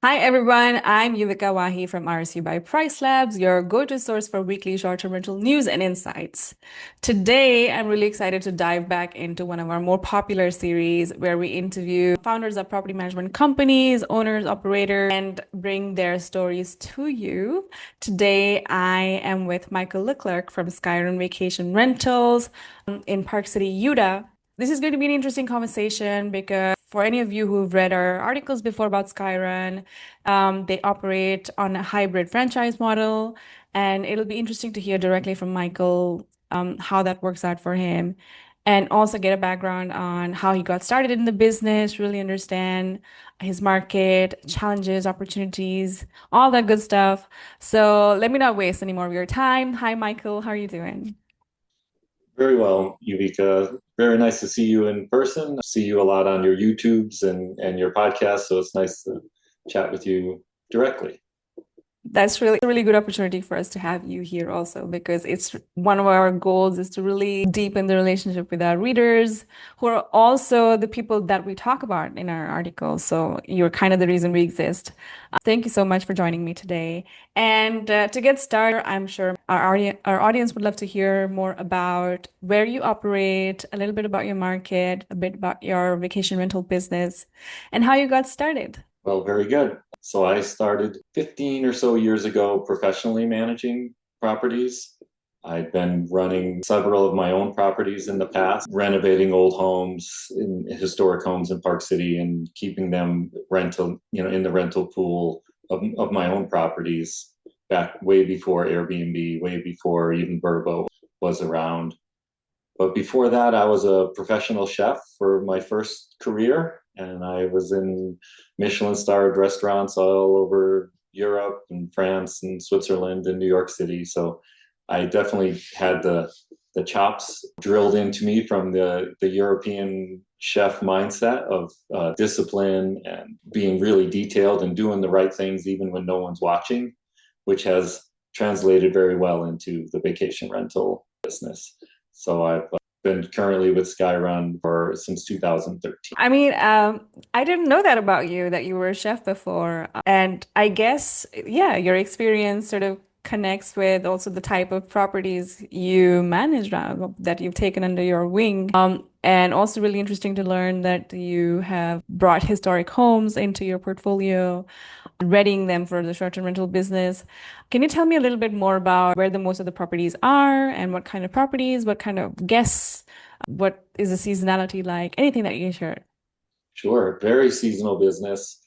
Hi everyone, I'm Uvika Wahi from RSU by Price Labs, your go-to source for weekly short-term rental news and insights. Today, I'm really excited to dive back into one of our more popular series where we interview founders of property management companies, owners, operators, and bring their stories to you. Today, I am with Michael LeClerc from SkyRun Vacation Rentals in Park City, Utah. This is going to be an interesting conversation because for any of you who've read our articles before about SkyRun, they operate on a hybrid franchise model, and it'll be interesting to hear directly from Michael how that works out for him, and also get a background on how he got started in the business, really understand his market, challenges, opportunities, all that good stuff. So let me not waste any more of your time. Hi, Michael. How are you doing? Very well, Uvika. Very nice to see you in person. See you a lot on your YouTubes and your podcast, so it's nice to chat with you directly. That's really a really good opportunity for us to have you here also because it's one of our goals is to really deepen the relationship with our readers who are also the people that we talk about in our articles. So you're kind of the reason we exist. Thank you so much for joining me today. And to get started, I'm sure our audience would love to hear more about where you operate, a little bit about your market, a bit about your vacation rental business, and how you got started. Well, very good. So I started 15 or so years ago professionally managing properties. I've been running several of my own properties in the past, renovating old homes in historic homes in Park City and keeping them rental, in the rental pool of my own properties back way before Airbnb, way before even Verbo was around. But before that, I was a professional chef for my first career, and I was in Michelin-starred restaurants all over Europe and France and Switzerland and New York City. So I definitely had the chops drilled into me from the European chef mindset of discipline and being really detailed and doing the right things even when no one's watching, which has translated very well into the vacation rental business. So I've been currently with SkyRun for since 2013. I mean, I didn't know that about you, that you were a chef before. And I guess, yeah, your experience sort of connects with also the type of properties you manage now, that you've taken under your wing. And also really interesting to learn that you have brought historic homes into your portfolio, readying them for the short-term rental business. Can you tell me a little bit more about where the most of the properties are and what kind of properties, what kind of guests, what is the seasonality like? Anything that you can share. Sure, very seasonal business,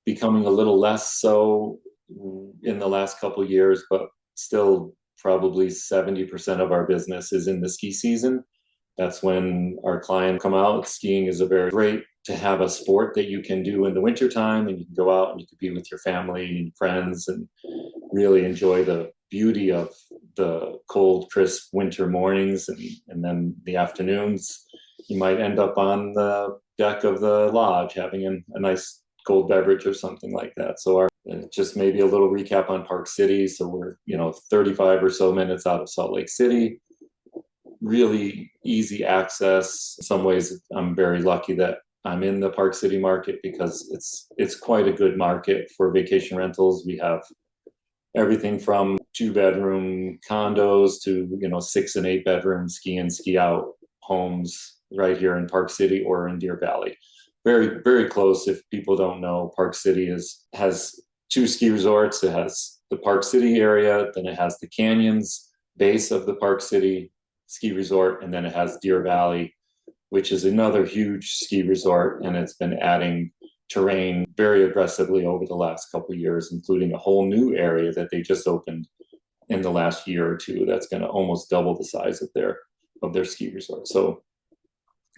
becoming a little less so in the last couple of years, but still probably 70% of our business is in the ski season. That's when our clients come out. Skiing is a very great to have a sport that you can do in the wintertime, and you can go out and you can be with your family and friends and really enjoy the beauty of the cold, crisp winter mornings, and then the afternoons. You might end up on the deck of the lodge having a nice cold beverage or something like that. So our just maybe a little recap on Park City. So we're 35 or so minutes out of Salt Lake City. Really easy access. In some ways, I'm very lucky that I'm in the Park City market because it's quite a good market for vacation rentals. We have everything from 2-bedroom condos to 6 and 8 bedroom ski in ski out homes right here in Park City or in Deer Valley. Very, very close. If people don't know, Park City has two ski resorts. It has the Park City area, then it has the canyons base of the Park City ski resort, and then it has Deer Valley, which is another huge ski resort, and it's been adding terrain very aggressively over the last couple of years, including a whole new area that they just opened in the last year or two that's going to almost double the size of their ski resort. So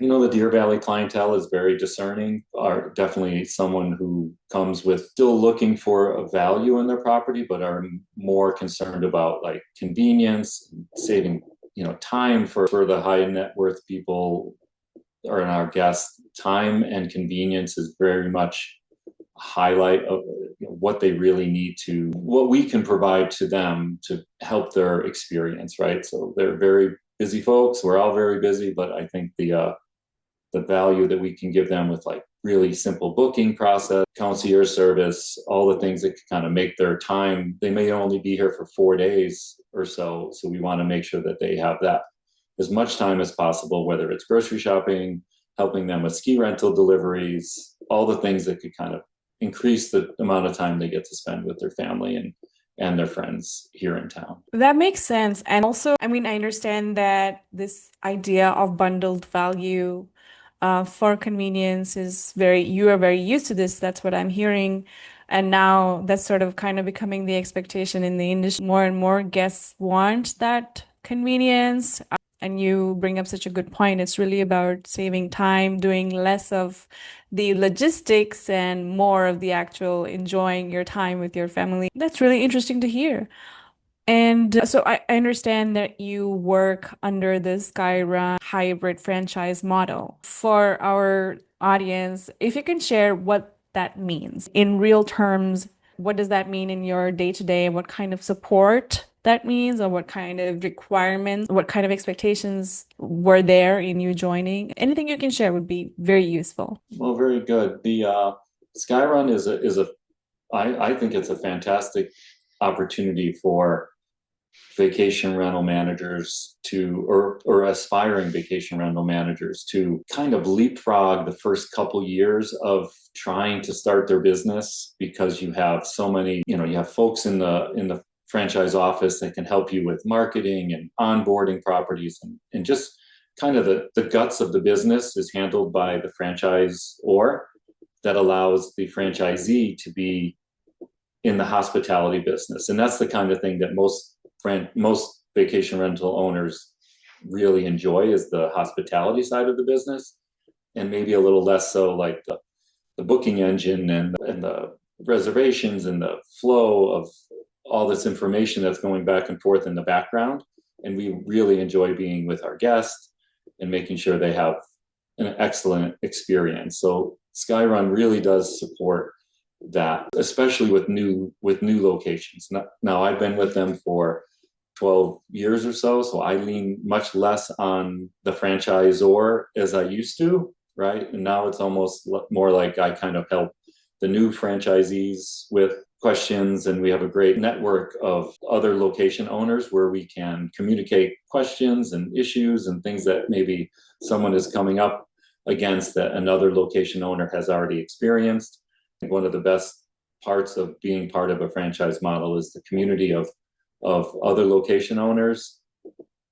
the Deer Valley clientele is very discerning, are definitely someone who comes with still looking for a value in their property, but are more concerned about like convenience, saving, time for the high net worth people or in our guests. Time and convenience is very much a highlight of what they really need to, what we can provide to them to help their experience, right? So they're very busy folks. We're all very busy, but I think the the value that we can give them with like really simple booking process, concierge service, all the things that can kind of make their time. They may only be here for 4 days or so. So we want to make sure that they have that as much time as possible, whether it's grocery shopping, helping them with ski rental deliveries, all the things that could kind of increase the amount of time they get to spend with their family and their friends here in town. That makes sense. And also, I mean, I understand that this idea of bundled value for convenience is you are very used to this. That's what I'm hearing. And now that's sort of kind of becoming the expectation in the industry. More and more guests want that convenience. And you bring up such a good point. It's really about saving time, doing less of the logistics and more of the actual enjoying your time with your family. That's really interesting to hear. And so I understand that you work under the SkyRun hybrid franchise model. For our audience, if you can share what that means in real terms, what does that mean in your day-to-day? What kind of support that means, or what kind of requirements, what kind of expectations were there in you joining? Anything you can share would be very useful. Well, very good. The SkyRun I think it's a fantastic opportunity for vacation rental managers or aspiring vacation rental managers to kind of leapfrog the first couple years of trying to start their business, because you have so many, you have folks in the franchise office that can help you with marketing and onboarding properties, and just kind of the guts of the business is handled by the franchise, or that allows the franchisee to be in the hospitality business. And that's the kind of thing that most vacation rental owners really enjoy, is the hospitality side of the business, and maybe a little less so like the booking engine and the reservations and the flow of all this information that's going back and forth in the background. And we really enjoy being with our guests and making sure they have an excellent experience. So SkyRun really does support that, especially with new locations. Now I've been with them for 12 years or so I lean much less on the franchisor as I used to, right? And now it's almost more like I kind of help the new franchisees with questions, and we have a great network of other location owners where we can communicate questions and issues and things that maybe someone is coming up against that another location owner has already experienced. I think one of the best parts of being part of a franchise model is the community of other location owners,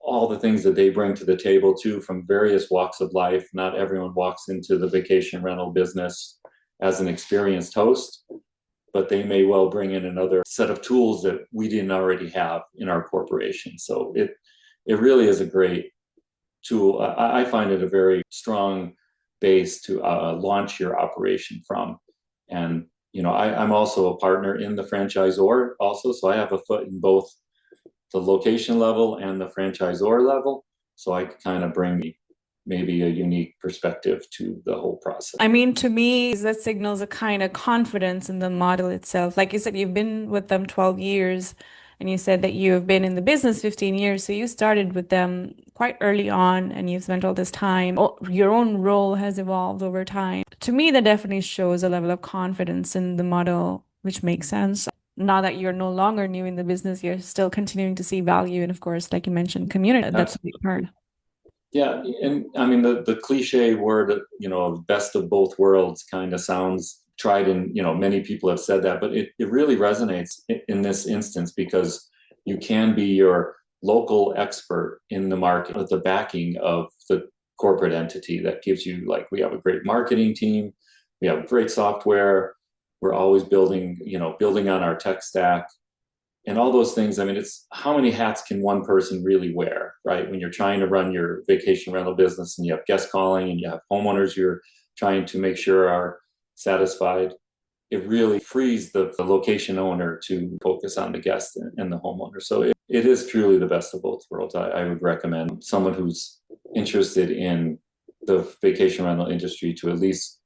all the things that they bring to the table too, from various walks of life. Not everyone walks into the vacation rental business as an experienced host, but they may well bring in another set of tools that we didn't already have in our corporation. So it really is a great tool. I find it a very strong base to launch your operation from. And I'm also a partner in the franchisor also, so I have a foot in both the location level and the franchisor level. So I kind of bring maybe a unique perspective to the whole process. I mean, to me, that signals a kind of confidence in the model itself. Like you said, you've been with them 12 years, and you said that you have been in the business 15 years. So you started with them quite early on, and you've spent all this time. Your own role has evolved over time. To me, that definitely shows a level of confidence in the model, which makes sense. Now that you're no longer new in the business, you're still continuing to see value. And of course, like you mentioned, community, that's a big part. Yeah, and I mean the cliche word, of best of both worlds kind of sounds tried, and many people have said that, but it really resonates in this instance, because you can be your local expert in the market with the backing of the corporate entity that gives you, like, we have a great marketing team, we have great software, we're always building on our tech stack. And all those things, I mean, it's how many hats can one person really wear, right? When you're trying to run your vacation rental business and you have guest calling and you have homeowners you're trying to make sure are satisfied, it really frees the location owner to focus on the guest and the homeowner. So it is truly the best of both worlds. I would recommend someone who's interested in the vacation rental industry to at least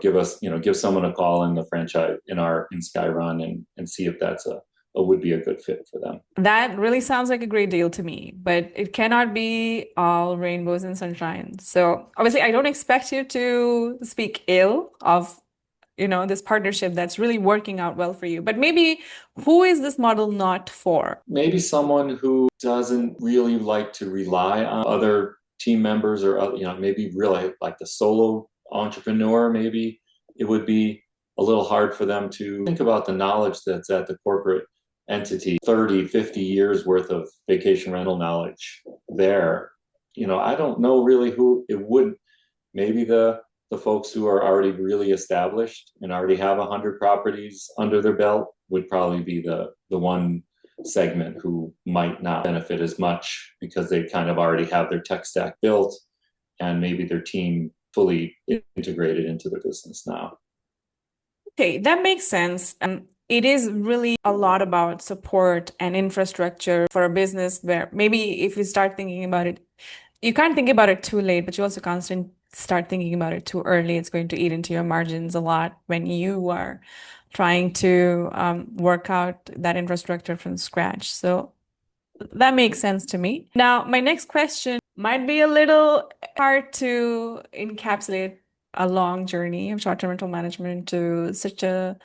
give someone a call in the franchise in SkyRun and see if that's would be a good fit for them. That really sounds like a great deal to me, but it cannot be all rainbows and sunshine. So obviously, I don't expect you to speak ill of, this partnership that's really working out well for you. But maybe who is this model not for? Maybe someone who doesn't really like to rely on other team members, or maybe really like the solo entrepreneur. Maybe it would be a little hard for them to think about the knowledge that's at the corporate entity, 30, 50 years worth of vacation rental knowledge there. I don't know really who it would. Maybe the folks who are already really established and already have 100 properties under their belt would probably be the one segment who might not benefit as much, because they kind of already have their tech stack built and maybe their team fully integrated into the business now. Okay, that makes sense. It is really a lot about support and infrastructure for a business where maybe if you start thinking about it, you can't think about it too late, but you also can't start thinking about it too early. It's going to eat into your margins a lot when you are trying to work out that infrastructure from scratch. So that makes sense to me. Now, my next question might be a little hard to encapsulate a long journey of short-term rental management to such a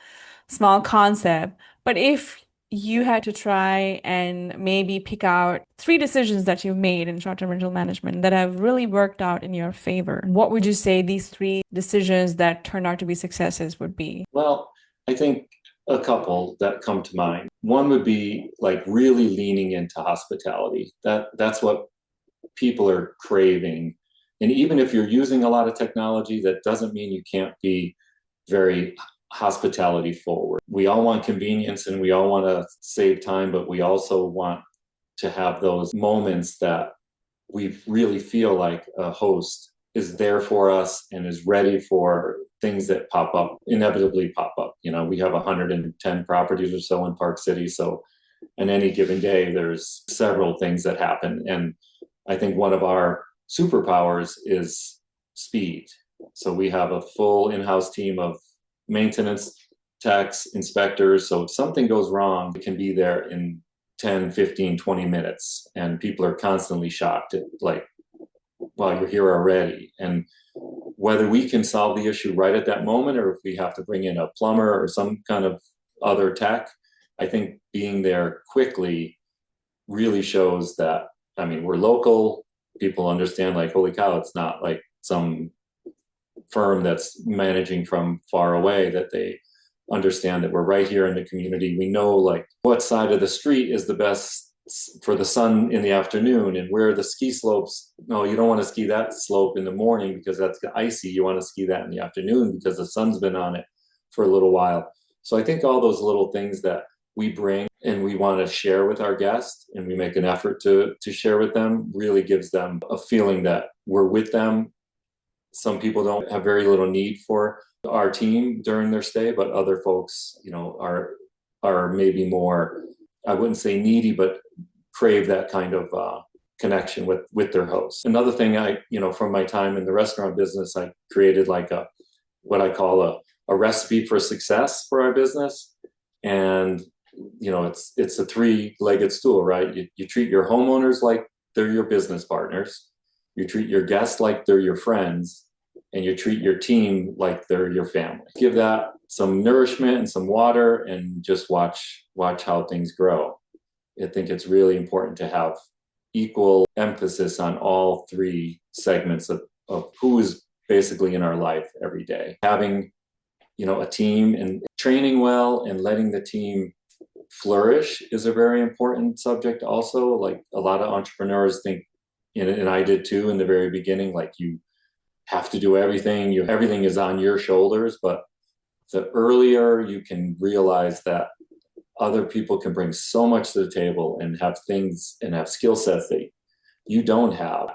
small concept. But if you had to try and maybe pick out three decisions that you've made in short-term rental management that have really worked out in your favor, what would you say these three decisions that turned out to be successes would be? Well, I think a couple that come to mind. One would be like really leaning into hospitality. That's what people are craving. And even if you're using a lot of technology, that doesn't mean you can't be very hospitality forward. We all want convenience and we all want to save time, but we also want to have those moments that we really feel like a host is there for us and is ready for things that inevitably pop up. We have 110 properties or so in Park City. So on any given day, there's several things that happen. And I think one of our superpowers is speed. So we have a full in-house team of maintenance techs, inspectors. So if something goes wrong, it can be there in 10, 15, 20 minutes. And people are constantly shocked at well, you're here already. And whether we can solve the issue right at that moment, or if we have to bring in a plumber or some kind of other tech, I think being there quickly really shows that, we're local. People understand, like, holy cow, it's not like some firm that's managing from far away, that they understand that we're right here in the community. We know like what side of the street is the best for the sun in the afternoon, and where the ski slopes. No, you don't want to ski that slope in the morning because that's icy. You want to ski that in the afternoon because the sun's been on it for a little while. So I think all those little things that we bring and we want to share with our guests, and we make an effort to share with them, really gives them a feeling that we're with them. Some people don't have very little need for our team during their stay, but other folks, are maybe more, I wouldn't say needy, but crave that kind of connection with their hosts. Another thing from my time in the restaurant business, I created like what I call a recipe for success for our business. And, it's a three-legged stool, right? You treat your homeowners like they're your business partners. You treat your guests like they're your friends, and you treat your team like they're your family. Give that some nourishment and some water, and just watch how things grow. I think it's really important to have equal emphasis on all three segments of who is basically in our life every day. Having, a team and training well and letting the team flourish is a very important subject also. Like a lot of entrepreneurs think, and I did too in the very beginning, like you have to do everything. Everything is on your shoulders. But the earlier you can realize that other people can bring so much to the table and have things and have skill sets that you don't have,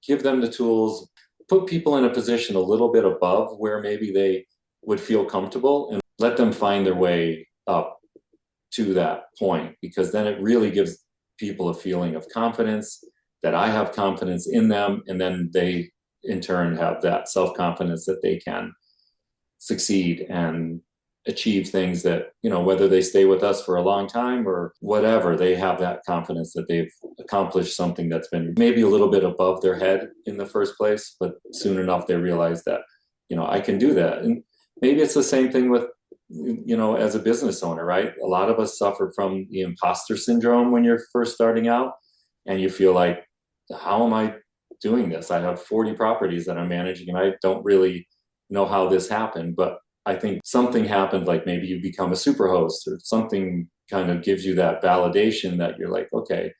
give them the tools, put people in a position a little bit above where maybe they would feel comfortable, and let them find their way up to that point, because then it really gives people a feeling of confidence, that I have confidence in them, and then they in turn have that self-confidence that they can succeed and achieve things that, whether they stay with us for a long time or whatever, they have that confidence that they've accomplished something that's been maybe a little bit above their head in the first place, but soon enough they realize that, I can do that. And maybe it's the same thing with, as a business owner, right? A lot of us suffer from the imposter syndrome when you're first starting out and you feel like, how am I doing this? I have 40 properties that I'm managing and I don't really know how this happened, but I think something happened, like maybe you become a super host or something kind of gives you that validation that you're like, okay,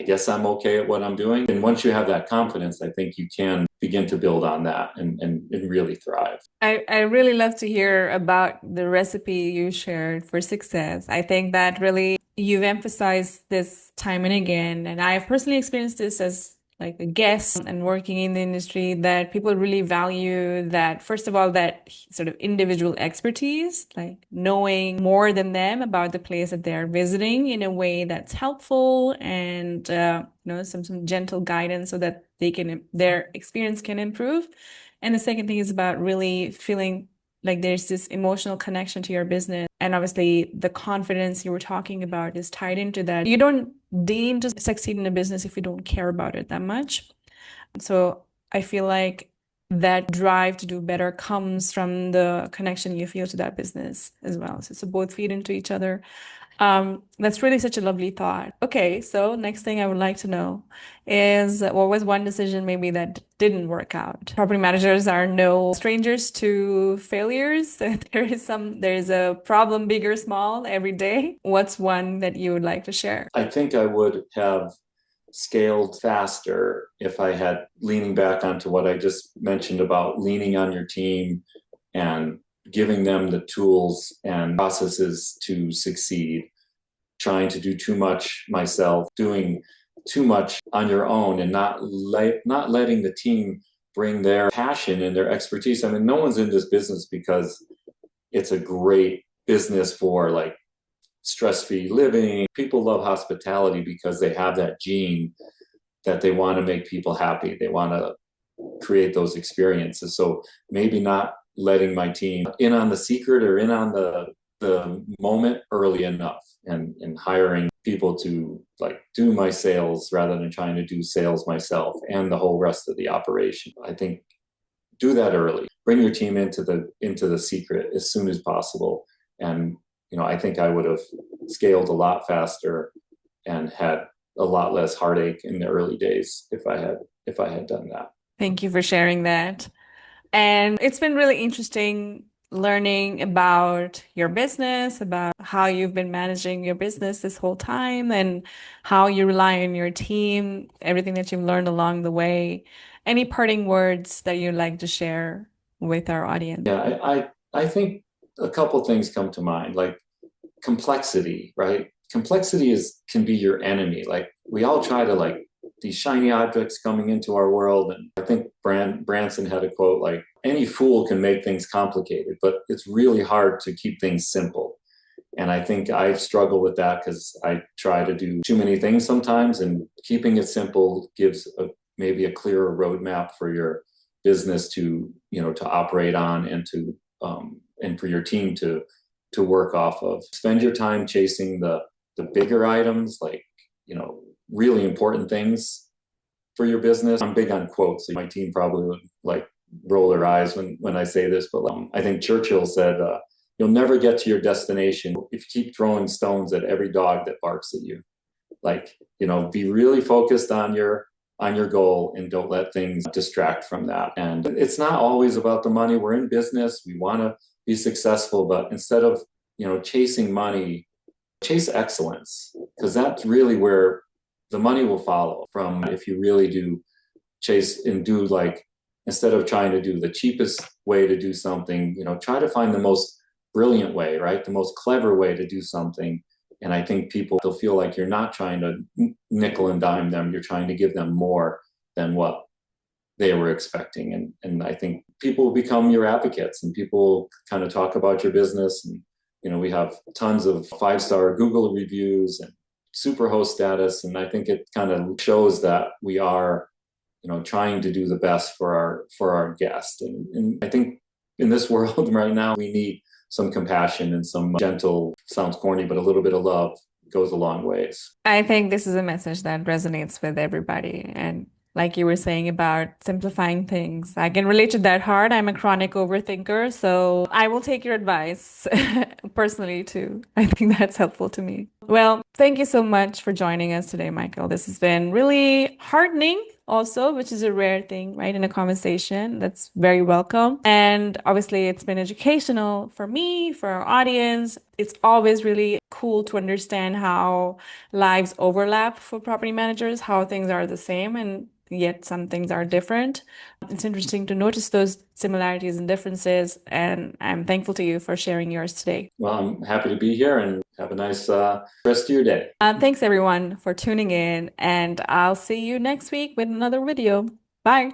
I guess I'm okay at what I'm doing. And once you have that confidence, I think you can begin to build on that and really thrive. I really love to hear about the recipe you shared for success. I think that really you've emphasized this time and again, and I've personally experienced this as like a guest and working in the industry that people really value that, first of all, that sort of individual expertise, like knowing more than them about the place that they're visiting in a way that's helpful and some gentle guidance so that their experience can improve. And the second thing is about really feeling like there's this emotional connection to your business. And obviously, the confidence you were talking about is tied into that. You don't deem to succeed in a business if you don't care about it that much. So I feel like that drive to do better comes from the connection you feel to that business as well. So both feed into each other. That's really such a lovely thought. Okay, so next thing I would like to know is what was one decision maybe that didn't work out? Property managers are no strangers to failures. There's a problem, big or small, every day. What's one that you would like to share? I think I would have scaled faster if I had, leaning back onto what I just mentioned about leaning on your team and giving them the tools and processes to succeed, trying to do too much myself, doing too much on your own and not letting the team bring their passion and their expertise. I mean, no one's in this business because it's a great business for like stress-free living. People love hospitality because they have that gene that they want to make people happy. They want to create those experiences. So maybe not letting my team in on the secret or in on the moment early enough and hiring people to like do my sales rather than trying to do sales myself and the whole rest of the operation. I think do that early. Bring your team into the secret as soon as possible. And I think I would have scaled a lot faster and had a lot less heartache in the early days if I had done that. Thank you for sharing that. And it's been really interesting learning about your business, about how you've been managing your business this whole time, and how you rely on your team, everything that you've learned along the way. Any parting words that you'd like to share with our audience? Yeah, I think a couple things come to mind, like complexity, right? Complexity can be your enemy. Like we all try to like these shiny objects coming into our world. And I think Branson had a quote like, any fool can make things complicated, but it's really hard to keep things simple. And I think I struggle with that because I try to do too many things sometimes, and keeping it simple gives maybe a clearer roadmap for your business to operate on and for your team to work off of. Spend your time chasing the bigger items, like really important things for your business. I'm big on quotes. So my team probably would like roll their eyes when I say this, but I think Churchill said, "You'll never get to your destination if you keep throwing stones at every dog that barks at you." Like be really focused on your goal and don't let things distract from that. And it's not always about the money. We're in business. We want to be successful, but instead of chasing money, chase excellence, because that's really where the money will follow from. If you really do chase and do, like, instead of trying to do the cheapest way to do something, try to find the most brilliant way, right? The most clever way to do something. And I think they'll feel like you're not trying to nickel and dime them. You're trying to give them more than what they were expecting. And I think people will become your advocates and people kind of talk about your business. And, we have tons of 5-star Google reviews and superhost status. And I think it kind of shows that we are, trying to do the best for our guests. And I think in this world right now, we need some compassion and some gentle, sounds corny, but a little bit of love goes a long ways. I think this is a message that resonates with everybody. And like you were saying about simplifying things, I can relate to that hard. I'm a chronic overthinker, so I will take your advice personally too. I think that's helpful to me. Well, thank you so much for joining us today, Michael. This has been really heartening also, which is a rare thing, right, in a conversation. That's very welcome. And obviously, it's been educational for me, for our audience. It's always really cool to understand how lives overlap for property managers, how things are the same and yet some things are different. It's interesting to notice those similarities and differences, and I'm thankful to you for sharing yours today. Well, I'm happy to be here and have a nice rest of your day. Thanks everyone for tuning in, and I'll see you next week with another video. Bye.